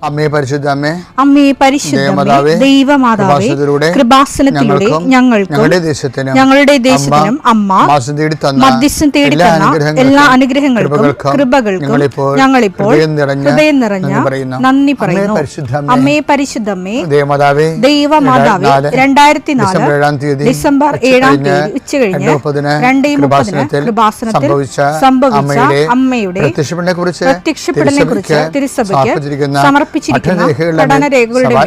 അമ്മേ പരിശുദ്ധ അമ്മേ, അമ്മേ പരിശുദ്ധ ദൈവമാതാവേ, കൃപാസനത്തിലൂടെ ഞങ്ങൾക്കും ഞങ്ങളുടെ ദേശത്തിനും അമ്മ മധ്യസ്ഥം തേടി തന്ന എല്ലാ അനുഗ്രഹങ്ങൾക്കും കൃപകൾക്കും ഞങ്ങളിപ്പോൾ ഹൃദയം നിറഞ്ഞ നന്ദി പറയുന്നു. അമ്മേ പരിശുദ്ധമ്മേ ദൈവമാതാവേ, 2004 ഡിസംബർ 7 ഉച്ചകഴിഞ്ഞ് 2:30 കൃപാസനത്തിൽ സംഭവിച്ച അമ്മയുടെ പ്രത്യക്ഷപ്പെടലിനെ കുറിച്ച് തിരുസഭയ്ക്ക് സമർപ്പിച്ചിരിക്കുന്ന പഠനരേഖകളുടെ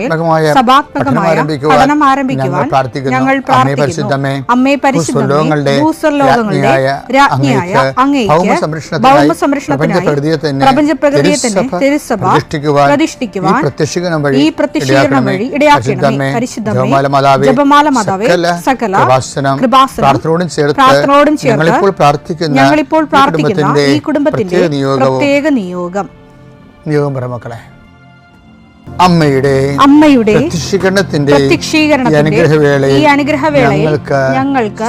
സഭാത്മകമായ പഠനം ആരംഭിക്കുവാൻ ഞങ്ങൾ പ്രാർത്ഥിക്കുന്നു. അമ്മേ പരിശുദ്ധമേ, ഭൂസ്വർലോകങ്ങളുടെ രാജ്ഞിയായ അങ്ങേയ്ക്ക് ഭൗമസംരക്ഷണത്തിനായി പ്രപഞ്ചപ്രകൃതിയെ തിരുസഭ പ്രതിഷ്ഠിക്കുവാൻ ഈ പ്രത്യക്ഷീകരണം വഴി ഇടയാക്കണമേ. പരിശുദ്ധമേ, ജപമാല മാതാവേ, സകല കൃപാസനം പ്രാർത്ഥനയോടും ചേർത്ത് ഞങ്ങളിപ്പോൾ പ്രാർത്ഥിക്കുന്ന ഈ കുടുംബത്തിന്റെ പ്രത്യേക നിയോഗം. മക്കളെ, അമ്മയുടെ പ്രത്യക്ഷീകരണത്തിന്റെ ഈ അനുഗ്രഹവേളയിൽ ഞങ്ങൾക്ക്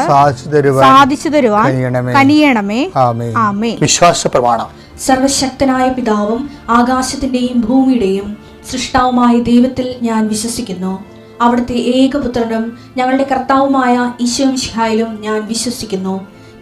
സാധിച്ചു തരുവാൻ കനിയണമേ. ആമേൻ. വിശ്വാസ പ്രമാണം. സർവശക്തനായ പിതാവും ആകാശത്തിന്റെയും ഭൂമിയുടെയും സൃഷ്ടാവുമായ ദൈവത്തിൽ ഞാൻ വിശ്വസിക്കുന്നു. അവിടുത്തെ ഏകപുത്രനും ഞങ്ങളുടെ കർത്താവുമായ ഈശോമിശിഹായിലും ഞാൻ വിശ്വസിക്കുന്നു.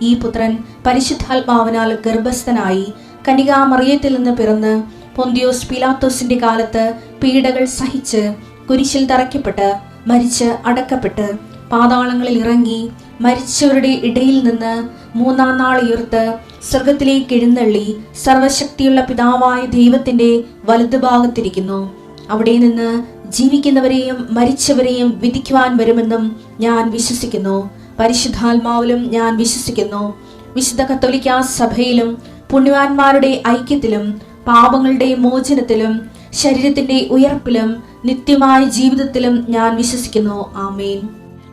ഈ പുത്രൻ പരിശുദ്ധാത്മാവിനാൽ ഗർഭസ്ഥനായി കന്യകാമറിയത്തിൽ നിന്ന് പിറന്ന് പൊന്തിയോസ് പീലാത്തോസിന്റെ കാലത്ത് പീഡകൾ സഹിച്ച് കുരിശിൽ തറയ്ക്കപ്പെട്ട് മരിച്ച് അടക്കപ്പെട്ട് പാതാളങ്ങളിൽ ഇറങ്ങി മരിച്ചവരുടെ ഇടയിൽ നിന്ന് 3-ാം നാൾ ഉയർത്ത് സ്വർഗത്തിലേക്ക് എഴുന്നള്ളി സർവശക്തിയുള്ള പിതാവായ ദൈവത്തിന്റെ വലതുഭാഗത്തിരിക്കുന്നു. അവിടെ നിന്ന് ജീവിക്കുന്നവരെയും മരിച്ചവരെയും വിധിക്കുവാൻ വരുമെന്നും ഞാൻ വിശ്വസിക്കുന്നു. പരിശുദ്ധാത്മാവിലും ഞാൻ വിശ്വസിക്കുന്നു. വിശുദ്ധ കത്തോലിക്കാ സഭയിലും പുണ്യവാന്മാരുടെ ഐക്യത്തിലും പാപങ്ങളുടെ മോചനത്തിലും ശരീരത്തിന്റെ ഉയർപ്പിലും നിത്യമായ ജീവിതത്തിലും ഞാൻ വിശ്വസിക്കുന്നു. ആമേൻ.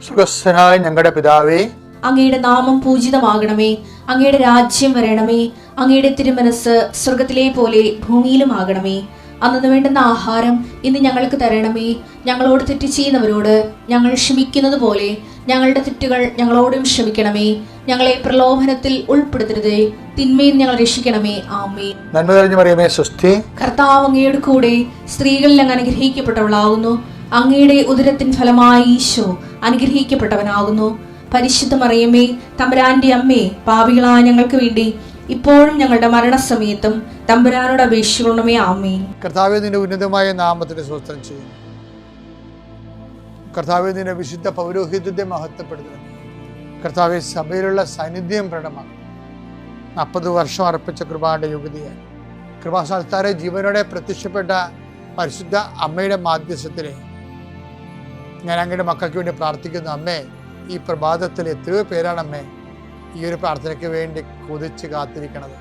സ്വർഗ്ഗസ്ഥനായ ഞങ്ങളുടെ പിതാവേ, അങ്ങയുടെ നാമം പൂജിതമാകണമേ. അങ്ങയുടെ രാജ്യം വരണമേ. അങ്ങയുടെ തിരുമനസ് സ്വർഗത്തിലെ പോലെ ഭൂമിയിലും ആകണമേ. അന്നു വേണ്ടുന്ന ആഹാരം ഇന്ന് ഞങ്ങൾക്ക് തരണമേ. ഞങ്ങളോട് തെറ്റ് ചെയ്യുന്നവരോട് ഞങ്ങൾ ക്ഷമിക്കുന്നത് പോലെ ഞങ്ങളുടെ തെറ്റുകൾ ഞങ്ങളോടും ക്ഷമിക്കണമേ. ഞങ്ങളെ പ്രലോഭനത്തിൽ ഉൾപ്പെടുത്തരുതേ, തിന്മയിൽ ഞങ്ങൾ രക്ഷിക്കണമേ. ആമേൻ. നന്മ നിറഞ്ഞ മറിയമേ, സ്വസ്തി. കർത്താവ് അങ്ങയുടെ കൂടെ സ്ത്രീകളിൽ അങ്ങ് അനുഗ്രഹിക്കപ്പെട്ടവളാകുന്നു. അങ്ങയുടെ ഉദരത്തിൻ ഫലമായി ഈശോ അനുഗ്രഹിക്കപ്പെട്ടവനാകുന്നു. പരിശുദ്ധ മറിയമേ, തമ്പുരാന്റെ അമ്മേ, പാപികളായ ഞങ്ങൾക്ക് വേണ്ടി ഇപ്പോഴും ഞങ്ങളുടെ മരണസമയത്തും തമ്പുരാനോട് അപേക്ഷിക്കണമേ. ആമേൻ. കർത്താവേ, നിന്റെ ഉന്നതമായ നാമത്തിന് സ്തോത്രം ചെയ്യുന്നു. കർത്താവേ, നിന്റെ വിശുദ്ധ പൗരോഹിത്യത്തെ മഹത്വപ്പെടുത്തുന്നു. കർത്താവെ, സഭയിലുള്ള സാന്നിധ്യം പ്രകടമാക്കും. 40 വർഷം അർപ്പിച്ച കൃപാന്റെ യുഗതിയായി കൃപാസ്ഥാനത്താരെ ജീവനോടെ പ്രത്യക്ഷപ്പെട്ട പരിശുദ്ധ അമ്മയുടെ മാധ്യസ്ഥത്തിലെ ഞാൻ അങ്ങയുടെ മക്കൾക്ക് വേണ്ടി പ്രാർത്ഥിക്കുന്നു. അമ്മേ, ഈ പ്രഭാതത്തിൽ എത്രയോ പേരാണ് അമ്മേ ഈ ഒരു പ്രാർത്ഥനയ്ക്ക് വേണ്ടി കൊതിച്ച് കാത്തിരിക്കണത്.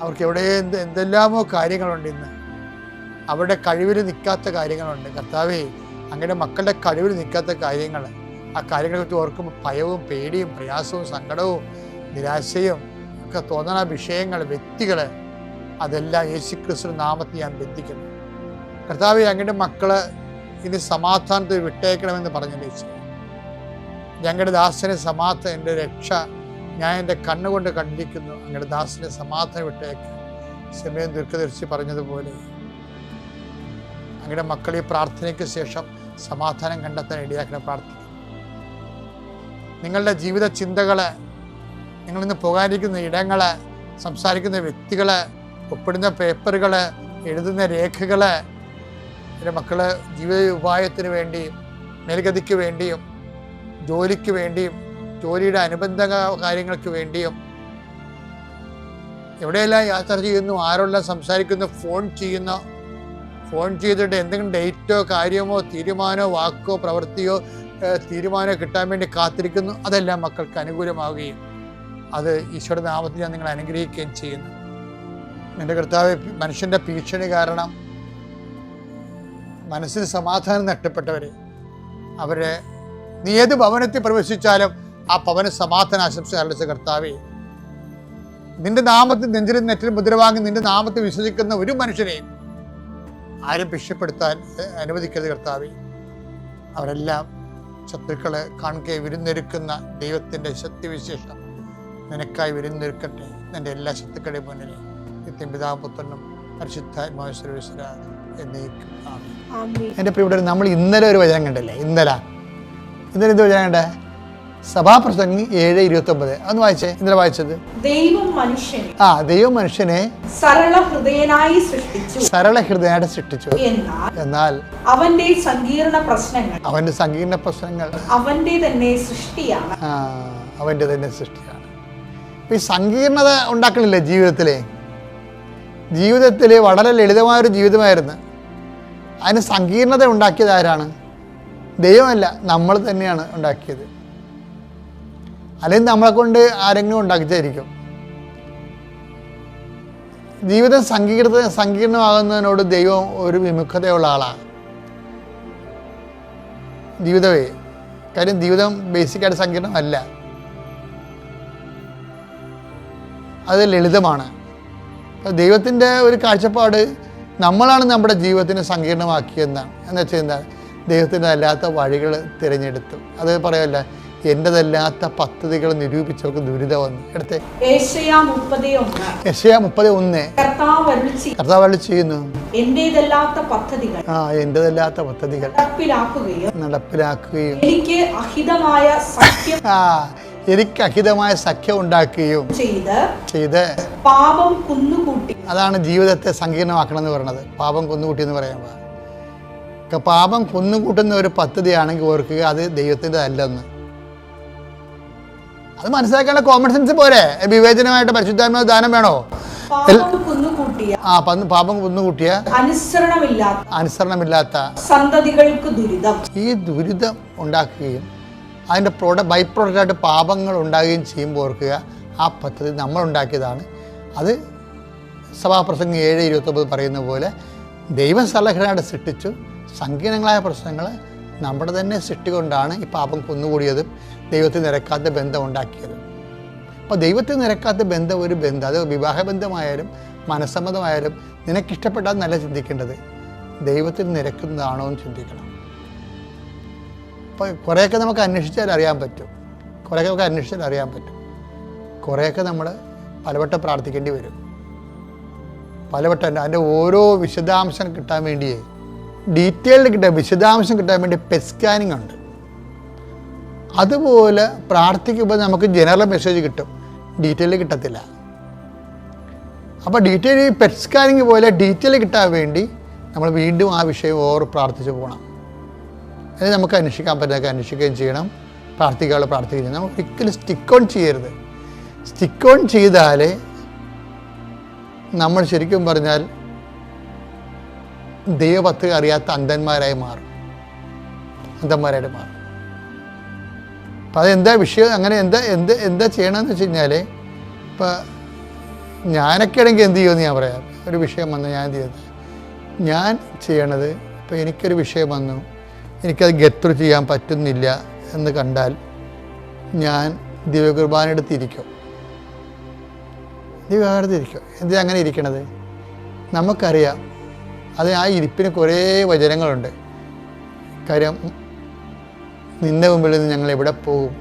അവർക്ക് എവിടെ എന്തെല്ലാമോ കാര്യങ്ങളുണ്ട്. ഇന്ന് അവരുടെ കഴിവിൽ നിൽക്കാത്ത കാര്യങ്ങളുണ്ട്. കർത്താവേ, അങ്ങയുടെ മക്കളുടെ കഴിവിൽ നിൽക്കാത്ത കാര്യങ്ങൾ, ആ കാര്യങ്ങളെ കുറിച്ച് ഓർക്കുമ്പോൾ ഭയവും പേടിയും പ്രയാസവും സങ്കടവും നിരാശയും ഒക്കെ തോന്നുന്ന വിഷയങ്ങൾ, വ്യക്തികൾ, അതെല്ലാം യേശുക്രിസ്തു നാമത്തിൽ ഞാൻ ബന്ധിക്കുന്നു. കർത്താവേ, അങ്ങയുടെ മക്കള് ഇനി സമാധാനത്തിൽ വിട്ടേക്കണമെന്ന് പറഞ്ഞില്ലേ? ഞങ്ങളുടെ ദാസനെ സമാധാനം, എൻ്റെ രക്ഷ ഞാൻ എൻ്റെ കണ്ണുകൊണ്ട് കണ്ടിരിക്കുന്നു. അങ്ങയുടെ ദാസനെ സമാധാനം വിട്ടേക്ക്. സമയം ദീർഘദർശി പറഞ്ഞതുപോലെ അങ്ങയുടെ മക്കൾ ഈ പ്രാർത്ഥനയ്ക്ക് ശേഷം സമാധാനം കണ്ടെത്താൻ ഇടയാക്കണം പ്രാർത്ഥിക്കുന്നു. നിങ്ങളുടെ ജീവിത ചിന്തകള്, നിങ്ങളിന്ന് പോകാനിരിക്കുന്ന ഇടങ്ങള്, സംസാരിക്കുന്ന വ്യക്തികള്, ഒപ്പിടുന്ന പേപ്പറുകള്, എഴുതുന്ന രേഖകള്, എൻ്റെ മക്കള് ജീവിത ഉപായത്തിന് വേണ്ടിയും മേൽഗതിക്ക് വേണ്ടിയും ജോലിക്ക് വേണ്ടിയും ജോലിയുടെ അനുബന്ധ കാര്യങ്ങൾക്ക് വേണ്ടിയും എവിടെയെല്ലാം യാത്ര ചെയ്യുന്നു, ആരെല്ലാം സംസാരിക്കുന്നു, ഫോൺ ചെയ്തിട്ട് എന്തെങ്കിലും ഡേറ്റോ കാര്യമോ തീരുമാനമോ വാക്കോ പ്രവൃത്തിയോ തീരുമാനമോ കിട്ടാൻ വേണ്ടി കാത്തിരിക്കുന്നു. അതെല്ലാം മക്കൾക്ക് അനുകൂലമാവുകയും അത് ഈശോയുടെ നാമത്തിൽ ഞാൻ നിങ്ങളെ അനുഗ്രഹിക്കുകയും ചെയ്യുന്നു. എൻ്റെ കർത്താവ്, മനുഷ്യൻ്റെ ഭീഷണി കാരണം മനസ്സിന് സമാധാനം നഷ്ടപ്പെട്ടവരെ, അവരെ നീ ഏത് ഭവനത്തിൽ പ്രവേശിച്ചാലും ആ ഭവന സമാധാന ആശംസ അറിയിച്ച കർത്താവേ, നിന്റെ നാമത്തിൽ നെഞ്ചിലും നെറ്റിലും മുദ്രവാങ്ങി നിന്റെ നാമത്തിൽ വിശ്വസിക്കുന്ന ഒരു മനുഷ്യനെയും ആരും ഭിക്ഷപ്പെടുത്താൻ അനുവദിക്കരുത് കർത്താവേ. അവരെല്ലാം ശത്രുക്കളെ കാണുക വിരുന്നൊരുക്കുന്ന ദൈവത്തിൻ്റെ ശക്തിവിശേഷം നിനക്കായി വിരുന്നൊരുക്കട്ടെ. നിന്റെ എല്ലാ ശത്രുക്കളുടെ മുന്നിൽ നിത്യം പിതാവും പുത്രനും പരിശുദ്ധാത്മാവും സർവ്വേശ്വര എന്നേക്കും ആമേൻ. എൻ്റെ പ്രിയപ്പെട്ടവർ, നമ്മൾ ഇന്നലെ ഒരു വചനം കണ്ടല്ലേ? ഇന്നലെ എന്ത് വചനം കണ്ടേ? സഭാപ്രസംഗി 7:29. അതൊന്ന് വായിച്ചേ. ഇന്നലെ വായിച്ചത് ദൈവം മനുഷ്യനെ സരള ഹൃദയനായിട്ട് സൃഷ്ടിച്ചു. എന്നാൽ അവന്റെ സങ്കീർണ പ്രശ്നങ്ങൾ അവന്റെ തന്നെ സൃഷ്ടിയാണ്. ഈ സങ്കീർണത ഉണ്ടാക്കണില്ലേ ജീവിതത്തില് വളരെ ലളിതമായൊരു ജീവിതമായിരുന്നു. അതിന് സങ്കീർണത ഉണ്ടാക്കിയത് ആരാണ്? ദൈവമല്ല, നമ്മൾ തന്നെയാണ് ഉണ്ടാക്കിയത്. അല്ലെങ്കിൽ നമ്മളെ കൊണ്ട് ആരെങ്കിലും ഉണ്ടാക്കിച്ചായിരിക്കും. ജീവിതം സങ്കീർണമാകുന്നതിനോട് ദൈവം ഒരു വിമുഖതയുള്ള ആളാണ്. ജീവിതമേ, കാര്യം ജീവിതം ബേസിക്കായിട്ട് സങ്കീർണമല്ല, അത് ലളിതമാണ്. ദൈവത്തിൻ്റെ ഒരു കാഴ്ചപ്പാട് നമ്മളാണ് നമ്മുടെ ജീവിതത്തിനെ സങ്കീർണമാക്കിയെന്നാണ്. എന്ന് വെച്ചാൽ എന്താ? ദൈവത്തിൻ്റെ അല്ലാത്ത വഴികൾ തിരഞ്ഞെടുത്തു. അത് പറയല്ല, എൻ്റെതല്ലാത്ത പദ്ധതികൾ നിരൂപിച്ചവർക്ക് ദുരിതം വന്നു. എടുത്തേ യെശയ്യാ 30:1. കർത്താവ് അരുളി ചെയ്യുന്നു, എന്റേതല്ലാത്ത പദ്ധതികൾ നടപ്പിലാക്കുകയും എനിക്ക് അഹിതമായ സഖ്യം ഉണ്ടാക്കുകയും ചെയ്ത് പാപം കുന്നുകൂട്ടി. അതാണ് ജീവിതത്തെ സങ്കീർണമാക്കണം എന്ന് പറയുന്നത്. പാപം കുന്നുകൂട്ടി എന്ന് പറയാൻ പാപം കുന്നുകൂട്ടുന്ന ഒരു പദ്ധതിയാണെങ്കിൽ ഓർക്കുക, അത് ദൈവത്തിൻ്റെ അല്ലെന്ന്. അത് മനസ്സിലാക്കാനുള്ള കോമൺ സെൻസ് പോരെ? വിവേചനമായിട്ട് പരിശുദ്ധാത്മാവ് ദാനം വേണോ? പാപം കുന്നുകൂട്ടിയ അനുസരണമില്ലാത്ത സന്തതികൾക്ക് ദുരിതം. ഈ ദുരിതം ഉണ്ടാക്കുകയും അതിൻ്റെ ബൈ പ്രോഡക്റ്റായിട്ട് പാപങ്ങൾ ഉണ്ടാകുകയും ചെയ്യുമ്പോൾ ഓർക്കുക, ആ പദ്ധതി നമ്മൾ ഉണ്ടാക്കിയതാണ്. അത് സഭാപ്രസംഗം 7:29 പറയുന്ന പോലെ ദൈവം സലഹനായിട്ട് സൃഷ്ടിച്ചു. സങ്കീർണങ്ങളായ പ്രശ്നങ്ങൾ നമ്മുടെ തന്നെ സൃഷ്ടി കൊണ്ടാണ് ഈ പാപം കുന്നുകൂടിയതും ദൈവത്തിൽ നിരക്കാത്ത ബന്ധം ഉണ്ടാക്കിയത്. അപ്പോൾ ദൈവത്തിൽ നിരക്കാത്ത ബന്ധം ഒരു ബന്ധം, അത് വിവാഹബന്ധമായാലും മനസ്സമ്മതമായാലും നിനക്കിഷ്ടപ്പെട്ടാൽ നല്ല ചിന്തിക്കേണ്ടത്, ദൈവത്തിൽ നിരക്കുന്നതാണോ എന്ന് ചിന്തിക്കണം. അപ്പോൾ കുറേയൊക്കെ നമുക്ക് അന്വേഷിച്ചാൽ അറിയാൻ പറ്റും. കുറേയൊക്കെ നമ്മൾ പലവട്ടം പ്രാർത്ഥിക്കേണ്ടി വരും. പലവട്ടം അതിൻ്റെ ഓരോ വിശദാംശം കിട്ടാൻ വേണ്ടിയേ, വിശദാംശം കിട്ടാൻ വേണ്ടി പെറ്റ് സ്കാനിങ് ഉണ്ട്. അതുപോലെ പ്രാർത്ഥിക്കുമ്പോൾ നമുക്ക് ജനറൽ മെസ്സേജ് കിട്ടും, ഡീറ്റെയിൽ കിട്ടത്തില്ല. അപ്പോൾ പെറ്റ് സ്കാനിങ് പോലെ ഡീറ്റെയിൽ കിട്ടാൻ വേണ്ടി നമ്മൾ വീണ്ടും ആ വിഷയം പ്രാർത്ഥിച്ചു പോകണം. അത് നമുക്ക് അന്വേഷിക്കാൻ പറ്റുന്നതൊക്കെ അന്വേഷിക്കുകയും ചെയ്യണം, പ്രാർത്ഥിക്കുകയും ചെയ്യണം. നമ്മൾ ഒരിക്കലും സ്റ്റിക്ക് ഓൺ ചെയ്യരുത്. സ്റ്റിക്ക് ഓൺ ചെയ്താൽ നമ്മൾ ശരിക്കും പറഞ്ഞാൽ ദൈവപദ്ധതി അറിയാത്ത അന്ധന്മാരായിട്ട് മാറും. അപ്പോൾ അതെന്താ വിഷയം? അങ്ങനെ എന്താ ചെയ്യണമെന്ന് വെച്ച് കഴിഞ്ഞാൽ, ഇപ്പോൾ ഞാനൊക്കെ ആണെങ്കിൽ എന്ത് ചെയ്യുമെന്ന് ഞാൻ പറയാം. ഒരു വിഷയം വന്നു, ഞാൻ എന്ത് ചെയ്യുന്നത്? ഞാൻ ചെയ്യണത്, ഇപ്പോൾ എനിക്കൊരു വിഷയം വന്നു, എനിക്കത് ഗെറ്റ് ചെയ്യാൻ പറ്റുന്നില്ല എന്ന് കണ്ടാൽ ഞാൻ ദിവ്യകുർബാനയെടുത്തിരിക്കും. എന്തിനാ അങ്ങനെ ഇരിക്കണത്? നമുക്കറിയാം, അത് ആ ഇരിപ്പിന് കുറേ വചനങ്ങളുണ്ട്. കാര്യം, നിന്റെ മുമ്പിൽ നിന്ന് ഞങ്ങൾ എവിടെ പോകും?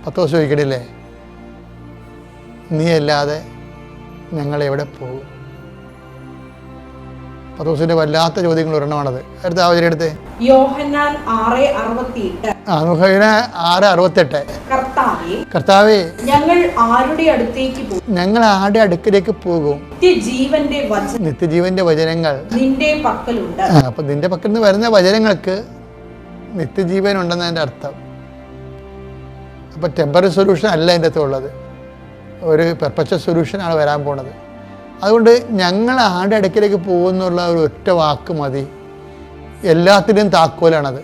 പത്തോസ് ചോദിക്കണില്ലേ, നീ അല്ലാതെ ഞങ്ങൾ എവിടെ പോകും? പത്തോസിന്റെ വല്ലാത്ത ചോദ്യങ്ങൾ ഒരെണ്ണമാണത്. അടുത്ത ആ വചനം എടുത്തേ. യോഹന്നാൻ 6:68. കർത്താവേ, ഞങ്ങൾ ആരുടെ അടുക്കിലേക്ക് പോകും? നിത്യജീവന്റെ വചനങ്ങൾ നിന്റെ പക്കലുണ്ട്. അപ്പൊ നിന്റെ പക്കൽ നിന്ന് വരുന്ന വചനങ്ങൾക്ക് നിത്യജീവൻ ഉണ്ടെന്നതിൻ്റെ അർത്ഥം. അപ്പൊ ടെമ്പററി സൊല്യൂഷൻ അല്ല അതിൻ്റെ അകത്ത് ഉള്ളത്, ഒരു പെർപ്പച്വൽ സൊല്യൂഷനാണ് വരാൻ പോണത്. അതുകൊണ്ട് ഞങ്ങൾ ആരുടെ അടുക്കിലേക്ക് പോകുന്നുള്ള ഒരു ഒറ്റ വാക്ക് മതി, എല്ലാത്തിൻ്റെയും താക്കോലാണത്.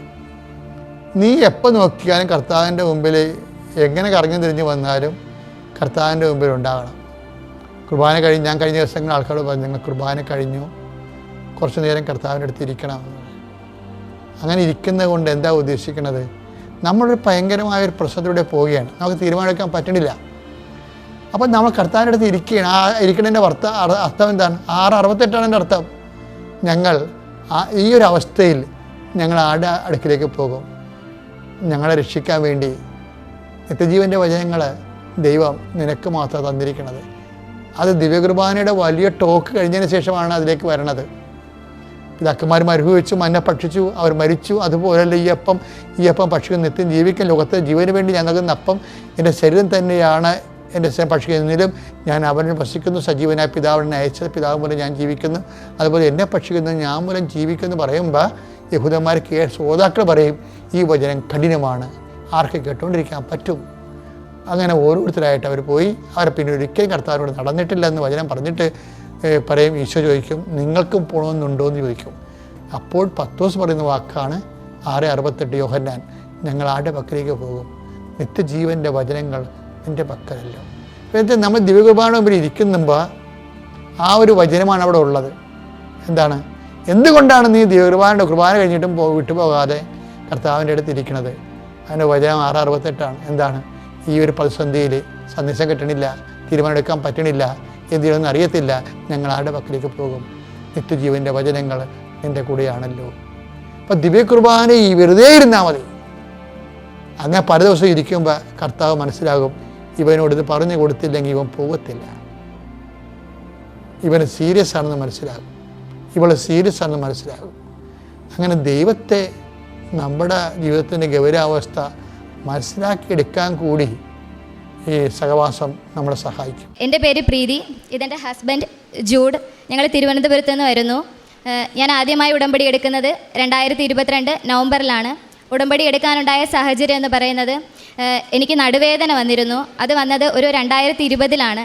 നീ എപ്പോൾ നോക്കിയാലും കർത്താവിൻ്റെ മുമ്പിൽ എങ്ങനെ കറങ്ങി തിരിഞ്ഞ് വന്നാലും കർത്താവിൻ്റെ മുമ്പിൽ ഉണ്ടാകണം. കുർബാന ഞാൻ കഴിഞ്ഞ ദിവസങ്ങൾ ആൾക്കാരോട് പറഞ്ഞു, നിങ്ങൾ കുർബാന കഴിഞ്ഞു, കുറച്ച് നേരം കർത്താവിൻ്റെ അടുത്ത് ഇരിക്കണം. അങ്ങനെ ഇരിക്കുന്നത് കൊണ്ട് എന്താ ഉദ്ദേശിക്കുന്നത്? നമ്മളൊരു ഭയങ്കരമായൊരു പ്രശ്നത്തിലൂടെ പോവുകയാണ്, നമുക്ക് തീരുമാനമെടുക്കാൻ പറ്റണില്ല. അപ്പം നമ്മൾ കർത്താവിൻ്റെ അടുത്ത് ഇരിക്കുകയാണ്. ആ ഇരിക്കണതിൻ്റെ അർത്ഥം എന്താണ്? 6:68 എൻ്റെ അർത്ഥം. ഞങ്ങൾ ഈ ഒരു അവസ്ഥയിൽ ഞങ്ങൾ ആരുടെ അടുക്കിലേക്ക് പോകും? ഞങ്ങളെ രക്ഷിക്കാൻ വേണ്ടി നിത്യജീവൻ്റെ വചനങ്ങൾ ദൈവം നിനക്ക് മാത്രം തന്നിരിക്കുന്നത്. അത് ദിവ്യകുർബാനയുടെ വലിയ ടോക്ക് കഴിഞ്ഞതിന് ശേഷമാണ് അതിലേക്ക് വരണത്. പിതാക്കന്മാർ അനുഭവിച്ചു, മന്ന ഭക്ഷിച്ചു, അവർ മരിച്ചു. അതുപോലല്ല ഈ അപ്പം ഭക്ഷിക്കുന്ന നിത്യം ജീവിക്കാൻ ലോകത്തെ ജീവന് വേണ്ടി ഞാൻ നൽകുന്ന അപ്പം എൻ്റെ ശരീരം തന്നെയാണ്. എൻ്റെ ശരീരം ഭക്ഷിക്കുന്നതിലും ഞാൻ അവനെ ഭക്ഷിക്കുന്നു. സജീവനായ പിതാവിനെ അയച്ചത് പിതാവ് മൂലം ഞാൻ ജീവിക്കുന്നു, അതുപോലെ എന്നെ ഭക്ഷിക്കുന്നത് ഞാൻ മൂലം ജീവിക്കുന്നു പറയുമ്പോൾ യഹൂദന്മാർ ശ്രോതാക്കൾ പറയും ഈ വചനം കഠിനമാണ്, ആർക്ക് കേട്ടുകൊണ്ടിരിക്കാൻ പറ്റും. അങ്ങനെ ഓരോരുത്തരായിട്ട് അവർ പോയി. അവരെ പിന്നെ ഒരിക്കലും കർത്താവിനോട് നടന്നിട്ടില്ല എന്ന് വചനം പറഞ്ഞിട്ട് പറയും. ഈശോ ചോദിക്കും നിങ്ങൾക്കും പോകണമെന്നുണ്ടോ എന്ന് ചോദിക്കും. അപ്പോൾ പത്രോസ് പറയുന്ന വാക്കാണ് 6:68 യോഹന്നാൻ, ഞങ്ങൾ ആരുടെ പക്കലേക്ക് പോകും? നിത്യജീവൻ്റെ വചനങ്ങൾ എൻ്റെ പക്കലല്ലോ. എന്നിട്ട് നമ്മൾ ദിവ്യകുർബാന മുമ്പിൽ ഇരിക്കുമ്പോൾ ആ ഒരു വചനമാണ് അവിടെ ഉള്ളത്. എന്താണ്? എന്തുകൊണ്ടാണ് നീ കുർബാന കഴിഞ്ഞിട്ടും വിട്ടുപോകാതെ കർത്താവിൻ്റെ അടുത്ത് ഇരിക്കുന്നത്? അതിൻ്റെ വചനം 6:68. എന്താണ്? ഈ ഒരു പ്രതിസന്ധിയിൽ സന്ദേശം കിട്ടണില്ല, തീരുമാനമെടുക്കാൻ പറ്റണില്ല, എന്തിനൊന്നും അറിയത്തില്ല, ഞങ്ങൾ ആരുടെ പക്കലേക്ക് പോകും? നിത്യജീവൻ്റെ വചനങ്ങൾ എൻ്റെ കൂടെയാണല്ലോ. അപ്പം ദിവ്യകുർബാന ഈ വെറുതെ ഇരുന്നാൽ മതി. അങ്ങനെ പല ദിവസം ഇരിക്കുമ്പോൾ കർത്താവ് മനസ്സിലാകും ഇവനോട് ഇത് പറഞ്ഞു കൊടുത്തില്ലെങ്കിൽ ഇവൻ പോകത്തില്ല, ഇവന് സീരിയസ് ആണെന്ന് മനസ്സിലാകും, ഇവള് സീരിയസ് ആണെന്ന് മനസ്സിലാകും. അങ്ങനെ ദൈവത്തെ നമ്മുടെ ജീവിതത്തിൻ്റെ ഗൗരവാവസ്ഥ മനസ്സിലാക്കിയെടുക്കാൻ കൂടി ഈ സഹവാസം നമ്മളെ സഹായിക്കും. എൻ്റെ പേര് പ്രീതി, ഇതെൻ്റെ ഹസ്ബൻഡ് ജൂഡ്. ഞങ്ങൾ തിരുവനന്തപുരത്ത് നിന്ന് വരുന്നു. ഞാൻ ആദ്യമായി ഉടമ്പടി എടുക്കുന്നത് 2022 നവംബറിലാണ്. ഉടമ്പടി എടുക്കാനുണ്ടായ സാഹചര്യം എന്ന് പറയുന്നത് എനിക്ക് നടുവേദന വന്നിരുന്നു. അത് വന്നത് ഒരു 2020-ലാണ്.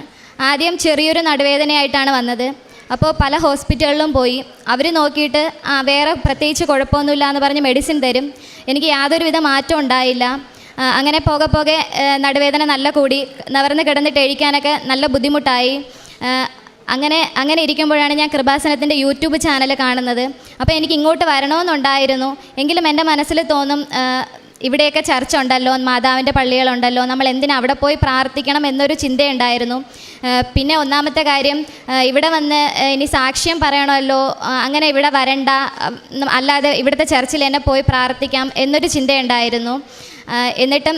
ആദ്യം ചെറിയൊരു നടുവേദനയായിട്ടാണ് വന്നത്. അപ്പോൾ പല ഹോസ്പിറ്റലിലും പോയി. അവർ നോക്കിയിട്ട് വേറെ പ്രത്യേകിച്ച് കുഴപ്പമൊന്നുമില്ല എന്ന് പറഞ്ഞ് മെഡിസിൻ തരും. എനിക്ക് യാതൊരുവിധ മാറ്റം ഉണ്ടായില്ല. അങ്ങനെ പോകെ നടുവേദന നല്ല കൂടി, നിവർന്ന് കിടന്നിട്ട് എഴിക്കാനൊക്കെ നല്ല ബുദ്ധിമുട്ടായി. അങ്ങനെ ഇരിക്കുമ്പോഴാണ് ഞാൻ കൃപാസനത്തിൻ്റെ യൂട്യൂബ് ചാനൽ കാണുന്നത്. അപ്പോൾ എനിക്ക് ഇങ്ങോട്ട് വരണമെന്നുണ്ടായിരുന്നു. എങ്കിലും എൻ്റെ മനസ്സിൽ തോന്നും ഇവിടെയൊക്കെ ചർച്ച ഉണ്ടല്ലോ, മാതാവിൻ്റെ പള്ളികളുണ്ടല്ലോ, നമ്മൾ എന്തിനാ അവിടെ പോയി പ്രാർത്ഥിക്കണം എന്നൊരു ചിന്തയുണ്ടായിരുന്നു. പിന്നെ ഒന്നാമത്തെ കാര്യം, ഇവിടെ വന്ന് ഇനി സാക്ഷ്യം പറയണമല്ലോ, അങ്ങനെ ഇവിടെ വരണ്ട, അല്ലാതെ ഇവിടുത്തെ ചർച്ചിൽ എന്നെ പോയി പ്രാർത്ഥിക്കാം എന്നൊരു ചിന്തയുണ്ടായിരുന്നു. എന്നിട്ടും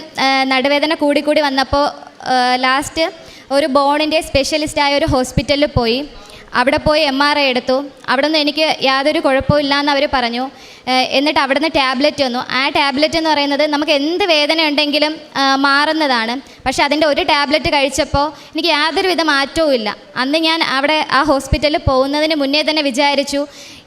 നടുവേദന കൂടി വന്നപ്പോൾ ലാസ്റ്റ് ഒരു ബോണിൻ്റെ സ്പെഷ്യലിസ്റ്റായ ഒരു ഹോസ്പിറ്റലിൽ പോയി. അവിടെ പോയി MRI എടുത്തു. അവിടെ നിന്ന് എനിക്ക് യാതൊരു കുഴപ്പമില്ല എന്ന് അവർ പറഞ്ഞു. എന്നിട്ട് അവിടെ നിന്ന് ടാബ്ലറ്റ് വന്നു. ആ ടാബ്ലറ്റ് എന്ന് പറയുന്നത് നമുക്ക് എന്ത് വേദന ഉണ്ടെങ്കിലും മാറുന്നതാണ്. പക്ഷേ അതിൻ്റെ ഒരു ടാബ്ലറ്റ് കഴിച്ചപ്പോൾ എനിക്ക് യാതൊരുവിധ മാറ്റവും ഇല്ല. അന്ന് ഞാൻ അവിടെ ആ ഹോസ്പിറ്റലിൽ പോകുന്നതിന് മുന്നേ തന്നെ വിചാരിച്ചു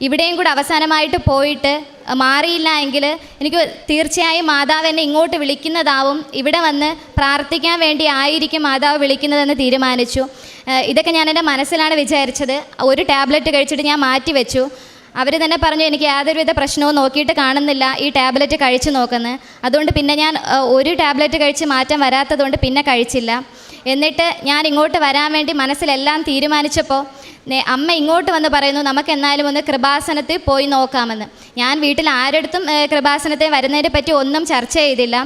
ഇവിടെയും കൂടെ അവസാനമായിട്ട് പോയിട്ട് മാറിയില്ല എങ്കിൽ എനിക്ക് തീർച്ചയായും മാതാവ് എന്നെ ഇങ്ങോട്ട് വിളിക്കുന്നതാവും, ഇവിടെ വന്ന് പ്രാർത്ഥിക്കാൻ വേണ്ടി ആയിരിക്കും മാതാവ് വിളിക്കുന്നതെന്ന് തീരുമാനിച്ചു. ഇതൊക്കെ ഞാൻ എൻ്റെ മനസ്സിലാണ് വിചാരിച്ചത്. ഒരു ടാബ്ലറ്റ് കഴിച്ചിട്ട് ഞാൻ മാറ്റി വെച്ചു. അവർ തന്നെ പറഞ്ഞു എനിക്ക് യാതൊരുവിധ പ്രശ്നവും നോക്കിയിട്ട് കാണുന്നില്ല, ഈ ടാബ്ലറ്റ് കഴിച്ച് നോക്കുന്നത്. അതുകൊണ്ട് പിന്നെ ഞാൻ ഒരു ടാബ്ലറ്റ് കഴിച്ച് മാറ്റം വരാത്തതുകൊണ്ട് പിന്നെ കഴിച്ചില്ല. എന്നിട്ട് ഞാൻ ഇങ്ങോട്ട് വരാൻ വേണ്ടി മനസ്സിലെല്ലാം തീരുമാനിച്ചപ്പോൾ അമ്മ ഇങ്ങോട്ട് വന്ന് പറയുന്നു നമുക്ക് എന്നാലും ഒന്ന് കൃപാസനത്തിൽ പോയി നോക്കാമെന്ന്. ഞാൻ വീട്ടിൽ ആരെടുത്തും കൃപാസനത്തിൽ വരുന്നതിനെ പറ്റി ഒന്നും ചർച്ച ചെയ്തില്ല.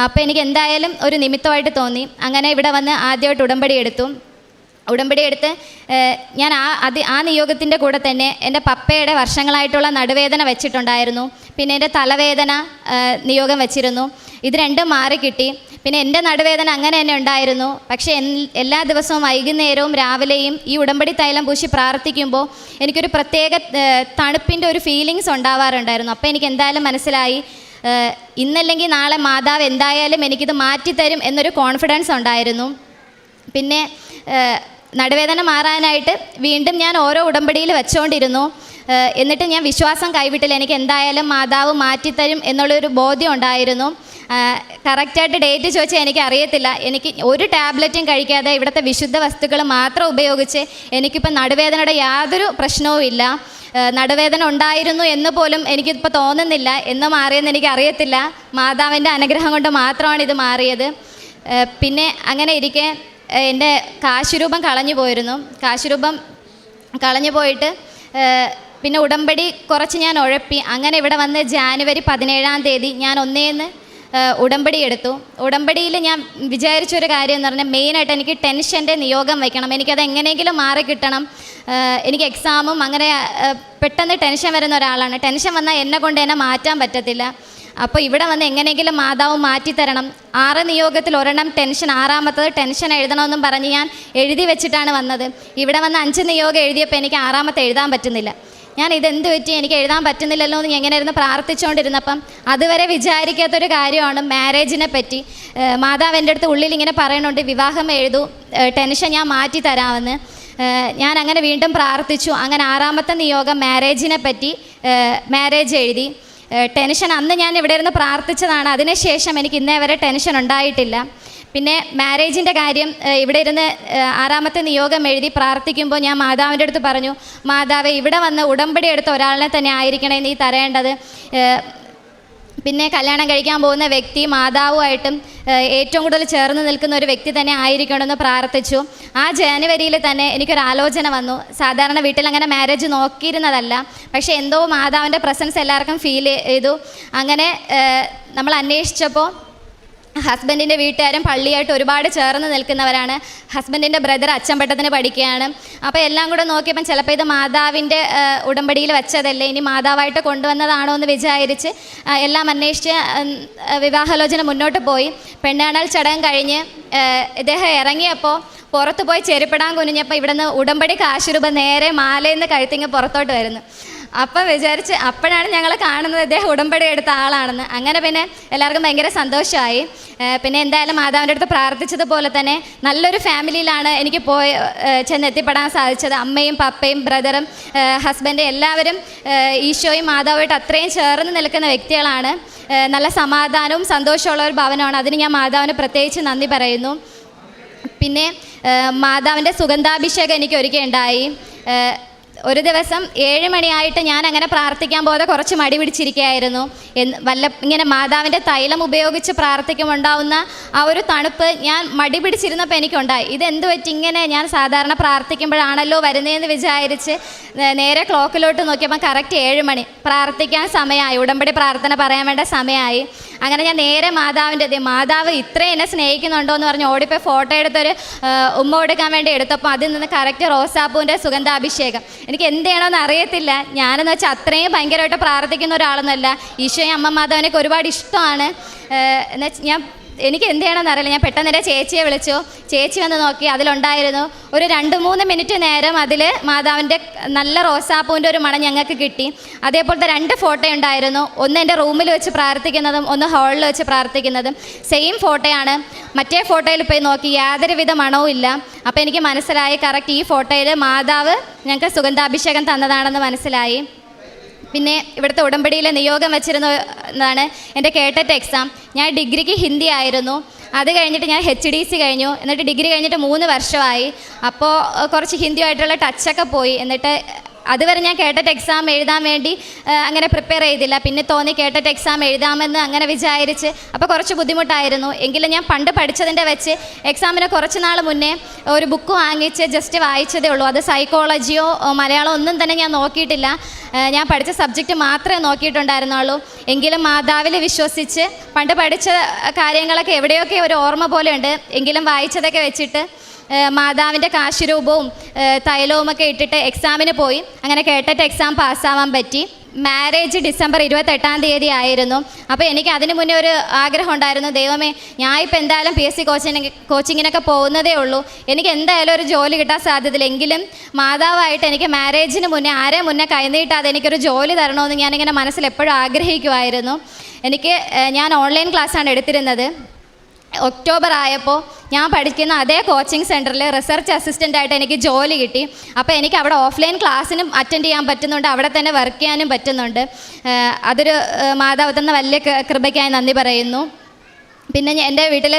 അപ്പോൾ എനിക്ക് എന്തായാലും ഒരു നിമിത്തമായിട്ട് തോന്നി. അങ്ങനെ ഇവിടെ വന്ന് ആദ്യമായിട്ട് ഉടമ്പടി എടുത്ത് ഞാൻ ആ നിയോഗത്തിൻ്റെ കൂടെ തന്നെ എൻ്റെ പപ്പയുടെ വർഷങ്ങളായിട്ടുള്ള നടുവേദന വെച്ചിട്ടുണ്ടായിരുന്നു. പിന്നെ എൻ്റെ തലവേദന നിയോഗം വെച്ചിരുന്നു. ഇത് രണ്ടും മാറിക്കിട്ടി. പിന്നെ എൻ്റെ നടുവേദന അങ്ങനെ തന്നെ ഉണ്ടായിരുന്നു. പക്ഷേ എല്ലാ ദിവസവും വൈകുന്നേരവും രാവിലെയും ഈ ഉടമ്പടി തൈലം പൂശി പ്രാർത്ഥിക്കുമ്പോൾ എനിക്കൊരു പ്രത്യേക തണുപ്പിൻ്റെ ഒരു ഫീലിങ്സ് ഉണ്ടാവാറുണ്ടായിരുന്നു. അപ്പോൾ എനിക്ക് എന്തായാലും മനസ്സിലായി ഇന്നല്ലെങ്കിൽ നാളെ മാതാവ് എന്തായാലും എനിക്കിത് മാറ്റിത്തരും എന്നൊരു കോൺഫിഡൻസ് ഉണ്ടായിരുന്നു. പിന്നെ നടുവേദന മാറാനായിട്ട് വീണ്ടും ഞാൻ ഓരോ ഉടമ്പടിയിൽ വെച്ചുകൊണ്ടിരുന്നു. എന്നിട്ട് ഞാൻ വിശ്വാസം കൈവിട്ടില്ല. എനിക്ക് എന്തായാലും മാതാവ് മാറ്റിത്തരും എന്നുള്ളൊരു ബോധ്യം ഉണ്ടായിരുന്നു. കറക്റ്റായിട്ട് ഡേറ്റ് ചോദിച്ചാൽ എനിക്ക് അറിയത്തില്ല. എനിക്ക് ഒരു ടാബ്ലറ്റും കഴിക്കാതെ ഇവിടുത്തെ വിശുദ്ധ വസ്തുക്കൾ മാത്രം ഉപയോഗിച്ച് എനിക്കിപ്പോൾ നടുവേദനയുടെ യാതൊരു പ്രശ്നവും ഇല്ല. നടുവേദന ഉണ്ടായിരുന്നു എന്ന് പോലും എനിക്കിപ്പോൾ തോന്നുന്നില്ല. എന്ന് മാറിയെന്ന് എനിക്ക് അറിയത്തില്ല. മാതാവിൻ്റെ അനുഗ്രഹം കൊണ്ട് മാത്രമാണ് ഇത് മാറിയത്. പിന്നെ അങ്ങനെ ഇരിക്കെ എൻ്റെ കാശുരൂപം കളഞ്ഞു പോയിരുന്നു. കാശുരൂപം കളഞ്ഞു പോയിട്ട് പിന്നെ ഉടമ്പടി കുറച്ച് ഞാൻ ഉഴപ്പി. അങ്ങനെ ഇവിടെ വന്ന് ജാനുവരി 17-ാം തീയതി ഞാൻ ഒന്നേന്ന് ഉടമ്പടി എടുത്തു. ഉടമ്പടിയിൽ ഞാൻ വിചാരിച്ചൊരു കാര്യം എന്ന് പറഞ്ഞാൽ മെയിനായിട്ട് എനിക്ക് ടെൻഷൻ്റെ നിയോഗം വയ്ക്കണം. എനിക്കത് എങ്ങനെയെങ്കിലും മാറി കിട്ടണം. എനിക്ക് എക്സാമും അങ്ങനെ പെട്ടെന്ന് ടെൻഷൻ വരുന്ന ഒരാളാണ്. ടെൻഷൻ വന്നാൽ എന്നെ കൊണ്ട് എന്നെ മാറ്റാൻ പറ്റത്തില്ല. അപ്പോൾ ഇവിടെ വന്ന് എങ്ങനെയെങ്കിലും മാതാവ് മാറ്റിത്തരണം. 6 നിയോഗത്തിൽ ഒരെണ്ണം ടെൻഷൻ, 6ാമത്തത് ടെൻഷൻ എഴുതണമെന്നും പറഞ്ഞ് ഞാൻ എഴുതി വെച്ചിട്ടാണ് വന്നത്. ഇവിടെ വന്ന് 5 നിയോഗം എഴുതിയപ്പോൾ എനിക്ക് 6ാമത്തെ എഴുതാൻ പറ്റുന്നില്ല. ഞാൻ ഇതെന്ത് പറ്റി എനിക്ക് എഴുതാൻ പറ്റുന്നില്ലല്ലോ എന്ന് ഞാൻ ഇങ്ങനെ ഇരുന്ന് പ്രാർത്ഥിച്ചുകൊണ്ടിരുന്നപ്പം അതുവരെ വിചാരിക്കാത്തൊരു കാര്യമാണ് മാരേജിനെ പറ്റി. മാതാവ് എൻ്റെ അടുത്ത് ഉള്ളിൽ ഇങ്ങനെ പറയുന്നുണ്ട്, വിവാഹം എഴുതൂ, ടെൻഷൻ ഞാൻ മാറ്റി തരാമെന്ന്. ഞാൻ അങ്ങനെ വീണ്ടും പ്രാർത്ഥിച്ചു. അങ്ങനെ 6ാമത്തെ നിയോഗം മാരേജിനെ പറ്റി, മാരേജ് എഴുതി. ടെൻഷൻ അന്ന് ഞാൻ ഇവിടെ ഇരുന്ന് പ്രാർത്ഥിച്ചതാണ്. അതിനുശേഷം എനിക്ക് ഇന്നേ വരെ ടെൻഷൻ ഉണ്ടായിട്ടില്ല. പിന്നെ മാരേജിൻ്റെ കാര്യം ഇവിടെ ഇരുന്ന് 6ാമത്തെ നിയോഗം എഴുതി പ്രാർത്ഥിക്കുമ്പോൾ ഞാൻ മാതാവിൻ്റെ അടുത്ത് പറഞ്ഞു, മാതാവേ, ഇവിടെ വന്ന് ഉടമ്പടി എടുത്ത ഒരാളിനെ തന്നെ ആയിരിക്കണേ നീ തരേണ്ടത്. പിന്നെ കല്യാണം കഴിക്കാൻ പോകുന്ന വ്യക്തി മാതാവുമായിട്ടും ഏറ്റവും കൂടുതൽ ചേർന്ന് നിൽക്കുന്ന ഒരു വ്യക്തി തന്നെ ആയിരിക്കണമെന്ന് പ്രാർത്ഥിച്ചു. ആ ജനുവരിയിൽ തന്നെ എനിക്കൊരാലോചന വന്നു. സാധാരണ വീട്ടിൽ അങ്ങനെ മാരേജ് നോക്കിയിരുന്നതല്ല, പക്ഷേ എന്തോ മാതാവിൻ്റെ പ്രസൻസ് എല്ലാവർക്കും ഫീൽ ചെയ്തു. അങ്ങനെ നമ്മൾ അന്വേഷിച്ചപ്പോൾ ഹസ്ബൻഡിൻ്റെ വീട്ടുകാരും പള്ളിയായിട്ട് ഒരുപാട് ചേർന്ന് നിൽക്കുന്നവരാണ്. ഹസ്ബൻഡിൻ്റെ ബ്രദർ അച്ചമ്പട്ടത്തിന് പഠിക്കുകയാണ്. അപ്പോൾ എല്ലാം കൂടെ നോക്കിയപ്പം ചിലപ്പോൾ ഇത് മാതാവിൻ്റെ ഉടമ്പടിയിൽ വെച്ചതല്ലേ, ഇനി മാതാവായിട്ട് കൊണ്ടുവന്നതാണോ എന്ന് വിചാരിച്ച് എല്ലാം അന്വേഷിച്ച് വിവാഹാലോചന മുന്നോട്ട് പോയി. പെണ്ണാണൽ ചടങ്ങ് കഴിഞ്ഞ് ഇദ്ദേഹം ഇറങ്ങിയപ്പോൾ പുറത്ത് പോയി ചെരുപ്പിടാൻ കുനിഞ്ഞപ്പോൾ ഇവിടുന്ന് ഉടമ്പടി കാശുരൂപ നേരെ മാലയിൽ നിന്ന് കഴുത്തിങ്ങ് പുറത്തോട്ട് വരുന്നു. അപ്പം വിചാരിച്ച് അപ്പോഴാണ് ഞങ്ങൾ കാണുന്നത് ഇദ്ദേഹം ഉടമ്പടി എടുത്ത ആളാണെന്ന്. അങ്ങനെ പിന്നെ എല്ലാവർക്കും ഭയങ്കര സന്തോഷമായി. പിന്നെ എന്തായാലും മാതാവിൻ്റെ അടുത്ത് പ്രാർത്ഥിച്ചതുപോലെ തന്നെ നല്ലൊരു ഫാമിലിയിലാണ് എനിക്ക് ചെന്നെത്തിപ്പെടാൻ സാധിച്ചത്. അമ്മയും പപ്പയും ബ്രദറും ഹസ്ബൻഡും എല്ലാവരും ഈശോയും മാതാവുമായിട്ട് അത്രയും ചേർന്ന് നിൽക്കുന്ന വ്യക്തികളാണ്. നല്ല സമാധാനവും സന്തോഷമുള്ള ഒരു ഭവനമാണ്. അതിന് ഞാൻ മാതാവിന് പ്രത്യേകിച്ച് നന്ദി പറയുന്നു. പിന്നെ മാതാവിൻ്റെ സുഗന്ധാഭിഷേകം എനിക്ക് ഒരുക്കുകയുണ്ടായി. ഒരു ദിവസം 7 മണിയായിട്ട് ഞാൻ അങ്ങനെ പ്രാർത്ഥിക്കാൻ പോകാതെ കുറച്ച് മടി പിടിച്ചിരിക്കുകയായിരുന്നു. ഇങ്ങനെ മാതാവിൻ്റെ തൈലം ഉപയോഗിച്ച് പ്രാർത്ഥിക്കുമ്പോൾ ഉണ്ടാവുന്ന ആ ഒരു തണുപ്പ് ഞാൻ മടി പിടിച്ചിരുന്നപ്പോൾ എനിക്കുണ്ടായി. ഇതെന്ത് പറ്റി ഇങ്ങനെ ഞാൻ സാധാരണ പ്രാർത്ഥിക്കുമ്പോഴാണല്ലോ വരുന്നതെന്ന് വിചാരിച്ച് നേരെ ക്ലോക്കിലോട്ട് നോക്കിയപ്പോൾ കറക്റ്റ് 7 മണി പ്രാർത്ഥിക്കാൻ സമയമായി, ഉടമ്പടി പ്രാർത്ഥന പറയാൻ വേണ്ട സമയമായി. അങ്ങനെ ഞാൻ നേരെ മാതാവ് ഇത്രയും എന്നെ സ്നേഹിക്കുന്നുണ്ടോ എന്ന് പറഞ്ഞ് ഓടിപ്പോയി ഫോട്ടോ എടുത്തൊരു ഉമ്മ കൊടുക്കാൻ വേണ്ടി എടുത്തപ്പോൾ അതിൽ നിന്ന് കറക്റ്റ് റോസാപ്പൂവിൻ്റെ സുഗന്ധാഭിഷേകം. എനിക്ക് എന്ത് ചെയ്യണമെന്ന് അറിയത്തില്ല. ഞാനെന്ന് വെച്ചാൽ അത്രയും ഭയങ്കരമായിട്ട് പ്രാർത്ഥിക്കുന്ന ഒരാളൊന്നുമല്ല. ഈശോയും അമ്മ മാതാവിനൊക്കെ ഒരുപാട് ഇഷ്ടമാണ്. എന്നുവെച്ചാൽ എനിക്ക് എന്ത് ചെയ്യണമെന്ന് അറിയില്ല. ഞാൻ പെട്ടെന്ന് എൻ്റെ ചേച്ചിയെ വിളിച്ചു. ചേച്ചി വന്ന് നോക്കി, അതിലുണ്ടായിരുന്നു ഒരു 2-3 മിനിറ്റ് നേരം അതിൽ മാതാവിൻ്റെ നല്ല റോസാപ്പൂവിൻ്റെ ഒരു മണം ഞങ്ങൾക്ക് കിട്ടി. അതേപോലത്തെ 2 ഫോട്ടോ ഉണ്ടായിരുന്നു. ഒന്ന് എൻ്റെ റൂമിൽ വെച്ച് പ്രാർത്ഥിക്കുന്നതും ഒന്ന് ഹാളിൽ വെച്ച് പ്രാർത്ഥിക്കുന്നതും സെയിം ഫോട്ടോയാണ്. മറ്റേ ഫോട്ടോയിൽ പോയി നോക്കി യാതൊരുവിധ മണവും ഇല്ല. അപ്പോൾ എനിക്ക് മനസ്സിലായി കറക്റ്റ് ഈ ഫോട്ടോയിൽ മാതാവ് ഞങ്ങൾക്ക് സുഗന്ധാഭിഷേകം തന്നതാണെന്ന് മനസ്സിലായി. പിന്നെ ഇവിടുത്തെ ഉടമ്പടിയിൽ നിയോഗം വെച്ചിരുന്നതാണ് എൻ്റെ കേട്ടറ്റ് എക്സാം. ഞാൻ ഡിഗ്രിക്ക് ഹിന്ദി ആയിരുന്നു. അത് കഴിഞ്ഞിട്ട് ഞാൻ HDC കഴിഞ്ഞു. എന്നിട്ട് ഡിഗ്രി കഴിഞ്ഞിട്ട് 3 വർഷമായി. അപ്പോൾ കുറച്ച് ഹിന്ദിയുമായിട്ടുള്ള ടച്ചൊക്കെ പോയി. എന്നിട്ട് അതുവരെ ഞാൻ കേട്ടറ്റ് എക്സാം എഴുതാൻ വേണ്ടി അങ്ങനെ പ്രിപ്പയർ ചെയ്തില്ല. പിന്നെ തോന്നി കേട്ടറ്റ് എക്സാം എഴുതാമെന്ന് അങ്ങനെ വിചാരിച്ച്. അപ്പോൾ കുറച്ച് ബുദ്ധിമുട്ടായിരുന്നു. എങ്കിലും ഞാൻ പണ്ട് പഠിച്ചതിൻ്റെ വെച്ച് എക്സാമിന് കുറച്ച് നാൾ മുന്നേ ഒരു ബുക്ക് വാങ്ങിച്ച് ജസ്റ്റ് വായിച്ചതേ ഉള്ളൂ. അത് സൈക്കോളജിയോ മലയാളം ഒന്നും തന്നെ ഞാൻ നോക്കിയിട്ടില്ല. ഞാൻ പഠിച്ച സബ്ജക്റ്റ് മാത്രമേ നോക്കിയിട്ടുണ്ടായിരുന്നുള്ളൂ. എങ്കിലും മാതാവിൽ വിശ്വസിച്ച് പണ്ട് പഠിച്ച കാര്യങ്ങളൊക്കെ എവിടെയൊക്കെ ഒരു ഓർമ്മ പോലെയുണ്ട്. എങ്കിലും വായിച്ചതൊക്കെ വെച്ചിട്ട് മാതാവിൻ്റെ കാശുരൂപവും തൈലവുമൊക്കെ ഇട്ടിട്ട് എക്സാമിന് പോയി. അങ്ങനെ കേട്ടിട്ട് എക്സാം പാസ്സാവാൻ പറ്റി. മാരേജ് ഡിസംബർ 28-ാം തീയതി ആയിരുന്നു. അപ്പോൾ എനിക്ക് അതിന് മുന്നേ ഒരു ആഗ്രഹം ഉണ്ടായിരുന്നു, ദൈവമേ, ഞാൻ ഇപ്പോൾ എന്തായാലും PSC കോച്ചിങ്ങിനൊക്കെ പോകുന്നതേ ഉള്ളൂ, എനിക്ക് എന്തായാലും ഒരു ജോലി കിട്ടാൻ സാധ്യതയില്ല. എങ്കിലും മാതാവായിട്ട് എനിക്ക് മാരേജിന് മുന്നേ മുന്നേ കൈനീട്ടാതെ എനിക്കൊരു ജോലി തരണമെന്ന് ഞാനിങ്ങനെ മനസ്സിൽ എപ്പോഴും ആഗ്രഹിക്കുമായിരുന്നു. ഞാൻ ഓൺലൈൻ ക്ലാസ്സാണ് എടുത്തിരുന്നത്. ഒക്ടോബർ ആയപ്പോൾ ഞാൻ പഠിക്കുന്ന അതേ കോച്ചിങ് സെൻറ്ററിൽ റിസർച്ച് അസിസ്റ്റൻ്റായിട്ട് എനിക്ക് ജോലി കിട്ടി. അപ്പോൾ എനിക്ക് അവിടെ ഓഫ്ലൈൻ ക്ലാസ്സിനും അറ്റൻഡ് ചെയ്യാൻ പറ്റുന്നുണ്ട്, അവിടെ തന്നെ വർക്ക് ചെയ്യാനും പറ്റുന്നുണ്ട്. അതൊരു മാതാവ് തന്ന വലിയ കൃപയ്ക്കായി നന്ദി പറയുന്നു. പിന്നെ എൻ്റെ വീട്ടിൽ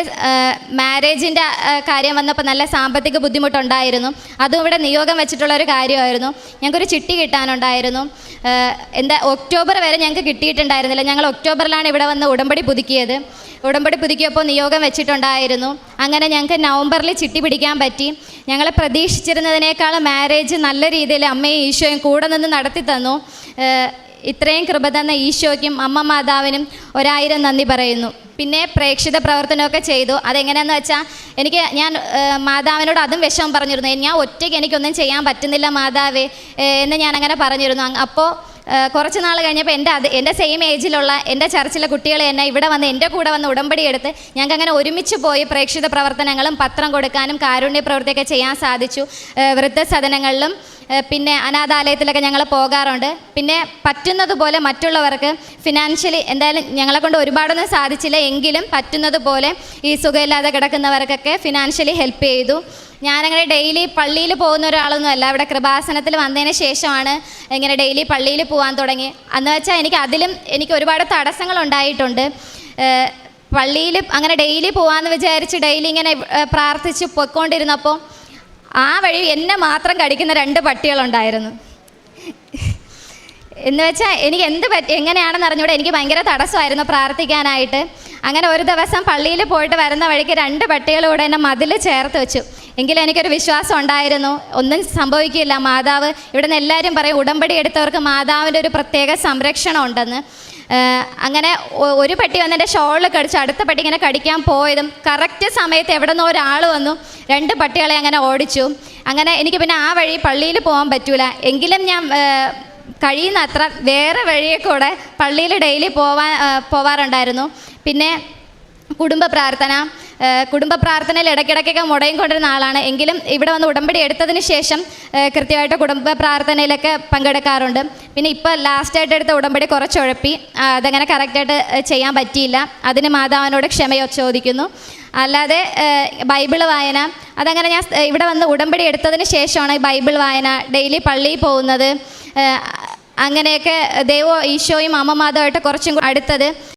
മാരേജിൻ്റെ കാര്യം വന്നപ്പോൾ നല്ല സാമ്പത്തിക ബുദ്ധിമുട്ടുണ്ടായിരുന്നു. അതും ഇവിടെ നിയോഗം വെച്ചിട്ടുള്ളൊരു കാര്യമായിരുന്നു. ഞങ്ങൾക്കൊരു ചിട്ടി കിട്ടാനുണ്ടായിരുന്നു. ഒക്ടോബർ വരെ ഞങ്ങൾക്ക് കിട്ടിയിട്ടുണ്ടായിരുന്നില്ല. ഞങ്ങൾ ഒക്ടോബറിലാണ് ഇവിടെ വന്ന് ഉടമ്പടി പുതുക്കിയപ്പോൾ നിയോഗം വെച്ചിട്ടുണ്ടായിരുന്നു. അങ്ങനെ ഞങ്ങൾക്ക് നവംബറിൽ ചിട്ടി പിടിക്കാൻ പറ്റി. ഞങ്ങൾ പ്രതീക്ഷിച്ചിരുന്നതിനേക്കാളും മാരേജ് നല്ല രീതിയിൽ അമ്മയും ഈശോയും കൂടെ നിന്ന് നടത്തി തന്നു. ഇത്രയും കൃപ തന്ന ഈശോയ്ക്കും അമ്മ മാതാവിനും 1000 നന്ദി പറയുന്നു. പിന്നെ പ്രേക്ഷിത പ്രവർത്തനമൊക്കെ ചെയ്തു. അതെങ്ങനെയാണെന്ന് വെച്ചാൽ ഞാൻ മാതാവിനോട് അതും വിഷമം പറഞ്ഞിരുന്നു. ഞാൻ ഒറ്റയ്ക്ക് എനിക്കൊന്നും ചെയ്യാൻ പറ്റുന്നില്ല മാതാവേ എന്ന് ഞാനങ്ങനെ പറഞ്ഞിരുന്നു. അപ്പോൾ കുറച്ച് നാൾ കഴിഞ്ഞപ്പോൾ എൻ്റെ സെയിം ഏജിലുള്ള എൻ്റെ ചർച്ചിലെ കുട്ടികൾ തന്നെ ഇവിടെ വന്ന് എൻ്റെ കൂടെ വന്ന് ഉടമ്പടി എടുത്ത് ഞങ്ങൾക്ക് അങ്ങനെ ഒരുമിച്ച് പോയി പ്രേക്ഷിത പ്രവർത്തനങ്ങളും പത്രം കൊടുക്കാനും കാരുണ്യ പ്രവൃത്തിയൊക്കെ ചെയ്യാൻ സാധിച്ചു. വൃദ്ധസദനങ്ങളിലും പിന്നെ അനാഥാലയത്തിലൊക്കെ ഞങ്ങൾ പോകാറുണ്ട്. പിന്നെ പറ്റുന്നത് പോലെ മറ്റുള്ളവർക്ക് ഫിനാൻഷ്യലി എന്തായാലും ഞങ്ങളെ കൊണ്ട് ഒരുപാടൊന്നും സാധിച്ചില്ല, എങ്കിലും പറ്റുന്നത് പോലെ ഈ സുഖമില്ലാതെ കിടക്കുന്നവർക്കൊക്കെ ഫിനാൻഷ്യലി ഹെൽപ്പ് ചെയ്തു. ഞാനങ്ങനെ ഡെയിലി പള്ളിയിൽ പോകുന്ന ഒരാളൊന്നും അല്ല. ഇവിടെ കൃപാസനത്തിൽ വന്നതിന് ശേഷമാണ് ഇങ്ങനെ ഡെയിലി പള്ളിയിൽ പോകാൻ തുടങ്ങി. അന്ന് വെച്ചാൽ എനിക്ക് ഒരുപാട് തടസ്സങ്ങളുണ്ടായിട്ടുണ്ട്. പള്ളിയിൽ അങ്ങനെ ഡെയിലി പോകാമെന്ന് വിചാരിച്ച് ഡെയിലി ഇങ്ങനെ പ്രാർത്ഥിച്ച് പൊയ്ക്കൊണ്ടിരുന്നപ്പോൾ ആ വഴി എന്നെ മാത്രം കടിക്കുന്ന 2 പട്ടികളുണ്ടായിരുന്നു. എന്ന് വെച്ചാൽ എനിക്ക് എങ്ങനെയാണെന്ന് അറിഞ്ഞൂടെ, എനിക്ക് ഭയങ്കര തടസ്സമായിരുന്നു പ്രാർത്ഥിക്കാനായിട്ട്. അങ്ങനെ ഒരു ദിവസം പള്ളിയിൽ പോയിട്ട് വരുന്ന വഴിക്ക് 2 പട്ടികളൂടെ എന്നെ മതിൽ ചേർത്ത് വെച്ചു. എങ്കിലും എനിക്കൊരു വിശ്വാസം ഉണ്ടായിരുന്നു, ഒന്നും സംഭവിക്കില്ല. മാതാവ്, ഇവിടെ നിന്ന് എല്ലാവരും പറയും ഉടമ്പടി എടുത്തവർക്ക് മാതാവിൻ്റെ ഒരു പ്രത്യേക സംരക്ഷണം ഉണ്ടെന്ന്. അങ്ങനെ ഒരു പട്ടി വന്ന് എൻ്റെ ഷോളിൽ കടിച്ചു. അടുത്ത പട്ടി ഇങ്ങനെ കടിക്കാൻ പോയതും കറക്റ്റ് സമയത്ത് എവിടെ നിന്നോ ഒരാൾ വന്നു 2 പട്ടികളെ അങ്ങനെ ഓടിച്ചു. അങ്ങനെ എനിക്ക് പിന്നെ ആ വഴി പള്ളിയിൽ പോകാൻ പറ്റൂല. എങ്കിലും ഞാൻ കഴിയുന്ന അത്ര വേറെ വഴിയെ കൂടെ പള്ളിയിൽ ഡെയിലി പോവാറുണ്ടായിരുന്നു. പിന്നെ കുടുംബ പ്രാർത്ഥനയിൽ ഇടയ്ക്കിടയ്ക്കൊക്കെ മുടയും കൊണ്ടിരുന്ന ആളാണ്. എങ്കിലും ഇവിടെ വന്ന് ഉടമ്പടി എടുത്തതിന് ശേഷം കൃത്യമായിട്ട് കുടുംബ പ്രാർത്ഥനയിലൊക്കെ പങ്കെടുക്കാറുണ്ട്. പിന്നെ ഇപ്പോൾ ലാസ്റ്റായിട്ട് എടുത്ത ഉടമ്പടി കുറച്ച് ഉഴപ്പി, അതങ്ങനെ കറക്റ്റായിട്ട് ചെയ്യാൻ പറ്റിയില്ല. അതിന് മാതാവിനോട് ക്ഷമ ചോദിക്കുന്നു. അല്ലാതെ ബൈബിൾ വായന, അതങ്ങനെ ഞാൻ ഇവിടെ വന്ന് ഉടമ്പടി എടുത്തതിന് ശേഷമാണ് ബൈബിൾ വായന, ഡെയിലി പള്ളിയിൽ പോകുന്നത്, അങ്ങനെയൊക്കെ ഈശോയും അമ്മ മാതാവുമായിട്ട് കുറച്ചും അടുത്തത്.